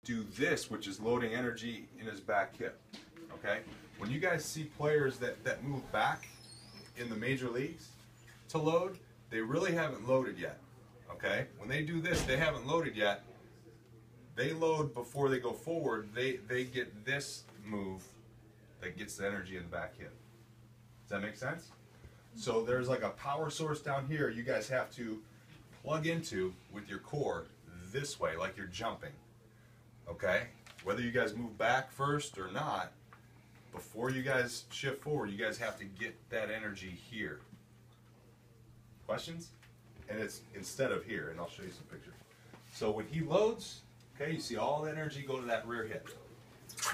do this, which is loading energy in his back hip. Okay? When you guys see players that move back in the major leagues to load, they really haven't loaded yet. Okay? When they do this, they haven't loaded yet. They load before they go forward. They get this move that gets the energy in the back hip. Does that make sense? So there's like a power source down here you guys have to plug into with your core this way, like you're jumping. Okay? Whether you guys move back first or not, before you guys shift forward, you guys have to get that energy here. Questions? And it's instead of here, and I'll show you some pictures. So when he loads, okay, you see all the energy go to that rear hip.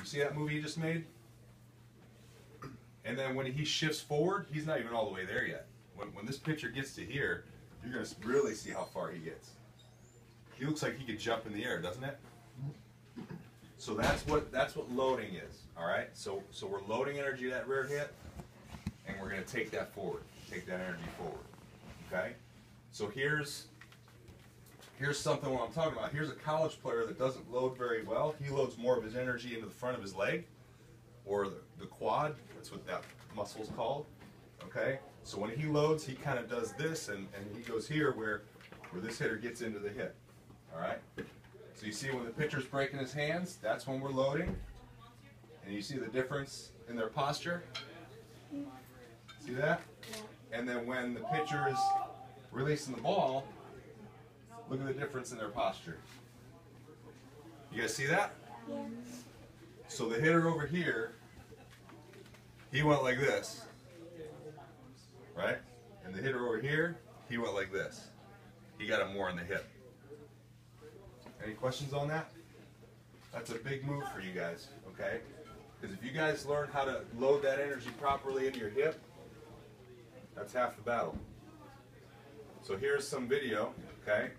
You see that move he just made? And then when he shifts forward, he's not even all the way there yet. When this picture gets to here, you're going to really see how far he gets. He looks like he could jump in the air, doesn't it? So that's what loading is. All right. So we're loading energy to that rear hip, and we're going to take that forward, take that energy forward. Okay. So here's something what I'm talking about. Here's a college player that doesn't load very well. He loads more of his energy into the front of his leg, or the quad. That's what that muscle's called. Okay. So when he loads, he kind of does this, and he goes here where this hitter gets into the hip. All right. So you see when the pitcher's breaking his hands, that's when we're loading. And you see the difference in their posture? See that? And then when the pitcher is releasing the ball, look at the difference in their posture. You guys see that? Yeah. So the hitter over here, he went like this, right? And the hitter over here, he went like this. He got it more in the hip. Any questions on that? That's a big move for you guys, okay? Because if you guys learn how to load that energy properly into your hip, that's half the battle. So here's some video, okay?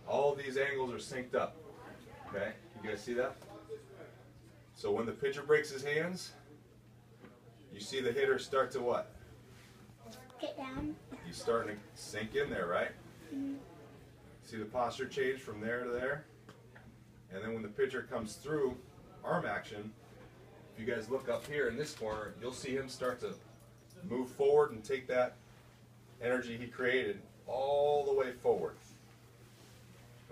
All of these angles are synced up, okay? You guys see that? So when the pitcher breaks his hands, you see the hitter start to what? Get down. He's starting to sink in there, right? Mm-hmm. See the posture change from there to there? And then when the pitcher comes through arm action, if you guys look up here in this corner, you'll see him start to move forward and take that energy he created all the way forward.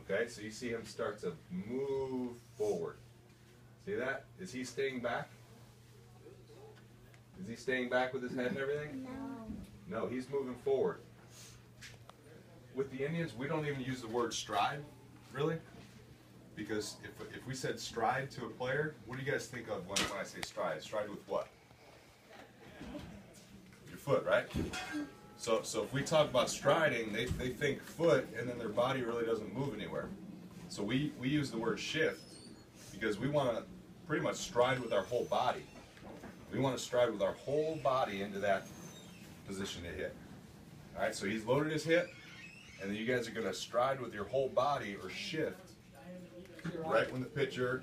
Okay, so you see him start to move forward. See that? Is he staying back? Is he staying back with his head and everything? No. No, he's moving forward. With the Indians, we don't even use the word stride, really. Because if we said stride to a player, what do you guys think of when I say stride? Stride with what? Your foot, right? So if we talk about striding, they think foot, and then their body really doesn't move anywhere. So we use the word shift because we want to pretty much stride with our whole body. We want to stride with our whole body into that position to hit. All right, so he's loaded his hip, and then you guys are going to stride with your whole body or shift right when the pitcher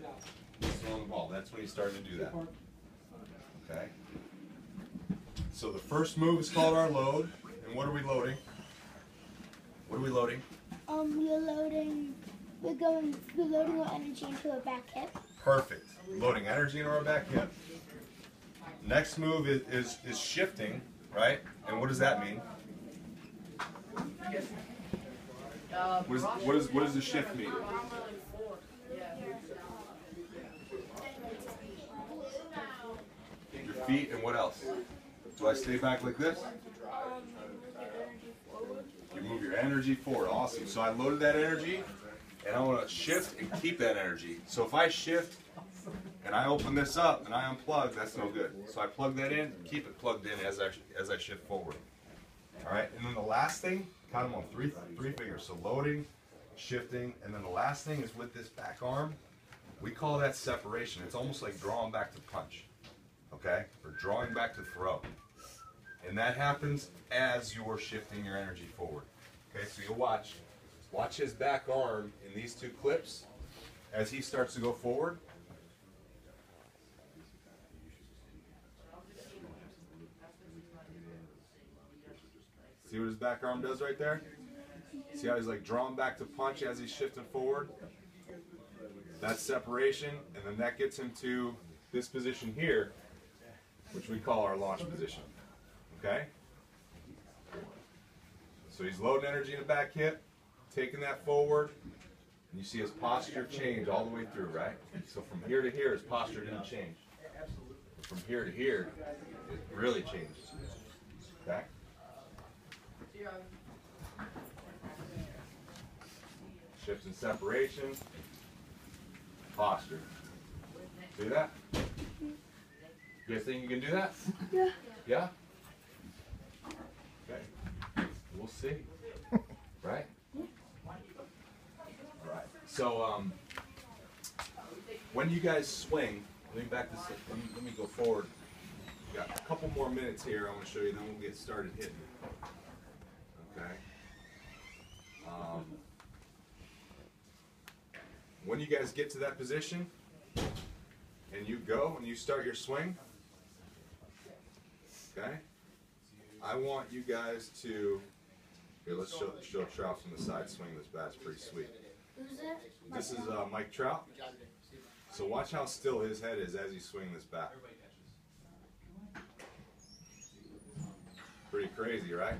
is throwing the ball. That's when he's starting to do that. Okay? So the first move is called our load. And what are we loading? What are we loading? We're loading our energy into our back hip. Perfect. Loading energy into our back hip. Next move is shifting, right? And what does that mean? What does the shift mean? Your feet and what else? Do I stay back like this? You move your energy forward. Awesome. So I loaded that energy, and I want to shift and keep that energy. So if I shift and I open this up and I unplug, that's no good. So I plug that in, keep it plugged in as I shift forward. All right. And then the last thing, count them on three fingers. So loading, shifting, and then the last thing is with this back arm. We call that separation. It's almost like drawing back to punch, okay, or drawing back to throw. And that happens as you're shifting your energy forward. Okay, so you'll watch his back arm in these two clips as he starts to go forward. See what his back arm does right there? See how he's like drawing back to punch as he's shifting forward? That's separation, and then that gets him to this position here, which we call our launch position. Okay? So he's loading energy in the back hip, taking that forward, and you see his posture change all the way through, right? So from here to here, his posture didn't change. But from here to here, it really changes. Okay? Shifts in separation, posture. See that? You guys think you can do that? Yeah. Yeah? Okay. We'll see. Right? Alright. So, when you guys swing, let me go forward. We got a couple more minutes here I want to show you, then we'll get started hitting. Okay? When you guys get to that position, and you go, and you start your swing, okay? I want you guys to, here, let's show Trout from the side swing this bat's pretty sweet. Who's that? This is Mike Trout. So watch how still his head is as he's swinging this bat. Pretty crazy, right?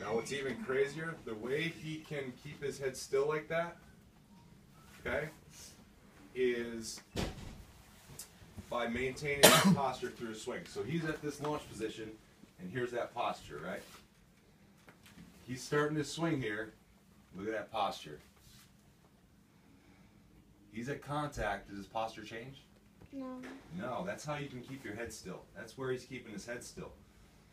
Now what's even crazier, the way he can keep his head still like that, okay, is by maintaining that posture through his swing. So he's at this launch position, and here's that posture, right? He's starting to swing here. Look at that posture. He's at contact. Does his posture change? No. No, that's how you can keep your head still. That's where he's keeping his head still.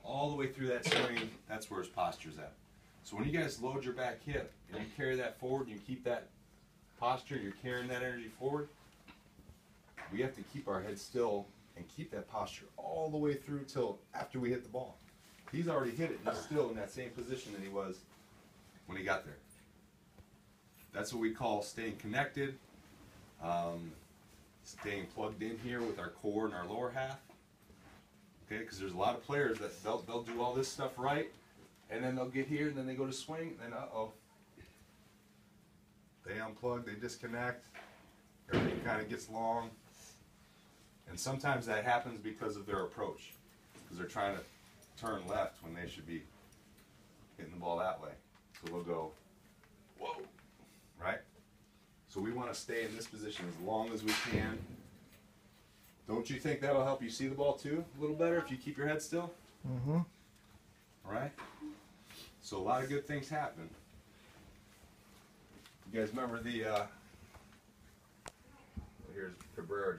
All the way through that swing, that's where his posture's at. So when you guys load your back hip and you carry that forward and you keep that posture, you're carrying that energy forward, we have to keep our head still and keep that posture all the way through till after we hit the ball. He's already hit it and he's still in that same position that he was when he got there. That's what we call staying connected, staying plugged in here with our core and our lower half. Okay, because there's a lot of players that they'll do all this stuff right, and then they'll get here and then they go to swing, and then they unplug, they disconnect, everything kind of gets long, and sometimes that happens because of their approach, because they're trying to turn left when they should be hitting the ball that way. So they'll go, whoa, right? So we want to stay in this position as long as we can. Don't you think that'll help you see the ball too a little better if you keep your head still? Mm-hmm. All right? So a lot of good things happen. You guys remember the, here's Cabrera